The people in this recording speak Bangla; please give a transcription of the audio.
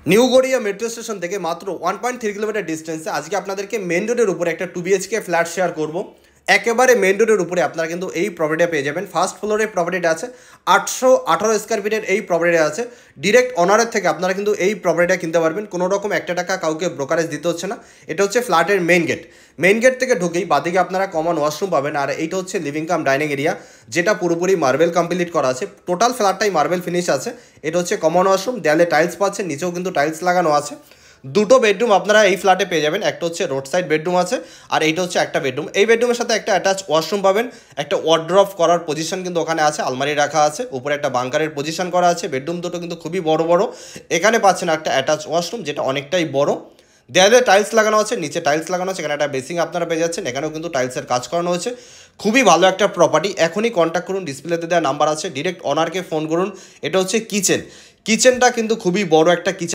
নিউ গড়িয়া মেট্রো স্টেশন থেকে মাত্র 1.3 কিলোমিটার ডিস্টেন্সে আজকে আপনাদেরকে মেন রোডের উপরে একটা 2 BHK ফ্ল্যাট শেয়ার করব। একেবারে মেন রোডের উপরে আপনারা কিন্তু এই প্রপার্টিটা পেয়ে যাবেন। ফার্স্ট ফ্লোরে প্রপার্টিটা আছে, 818 স্কোয়ার ফিটের এই প্রপার্টিটা আছে। ডিরেক্ট অনারের থেকে আপনারা কিন্তু এই প্রপার্টিটা কিনতে পারবেন, কোনো রকম একটা টাকা কাউকে ব্রোকারেজ দিতে হচ্ছে না। এটা হচ্ছে ফ্ল্যাটের মেন গেট। মেন গেট থেকে ঢুকেই বাদিকে আপনারা কমন ওয়াশরুম পাবেন, আর এইটা হচ্ছে লিভিং কাম ডাইনিং এরিয়া, যেটা পুরোপুরি মার্বেল কমপ্লিট করা আছে। টোটাল ফ্ল্যাটটাই মার্বেল ফিনিশ আছে। এটা হচ্ছে কমন ওয়াশরুম, দেয়ালে টাইলস পাচ্ছেন, নিচেও কিন্তু টাইলস লাগানো আছে। দুটো বেডরুম আপনারা এই ফ্ল্যাটে পেয়ে যাবেন। একটা হচ্ছে রোড সাইড বেডরুম আছে, আর এইটা হচ্ছে একটা বেডরুম। এই বেডরুমের সাথে একটা অ্যাটাচ ওয়াশরুম পাবেন। একটা ওয়ার্ড্রপ করার পজিশন কিন্তু ওখানে আছে, আলমারি রাখা আছে, উপরে একটা বাংকারের পজিশন করা আছে। বেডরুম দুটো কিন্তু খুবই বড় বড়। এখানে পাচ্ছেন একটা অ্যাটাচ ওয়াশরুম, যেটা অনেকটাই বড়। দেয়ালে টাইলস লাগানো আছে, নিচে টাইলস লাগানো আছে, এখানে একটা বেসিং আপনারা পেয়ে যাচ্ছেন। এখানেও কিন্তু টাইলসের কাজ করানো হয়েছে। খুবই ভালো একটা প্রপার্টি। এখনই কন্ট্যাক্ট করুন, ডিসপ্লেতে দেওয়া নাম্বার আছে, ডিরেক্ট অনারকে ফোন করুন। এটা হচ্ছে কিচেনটা কিন্তু খুবই বড় একটা কিচেন।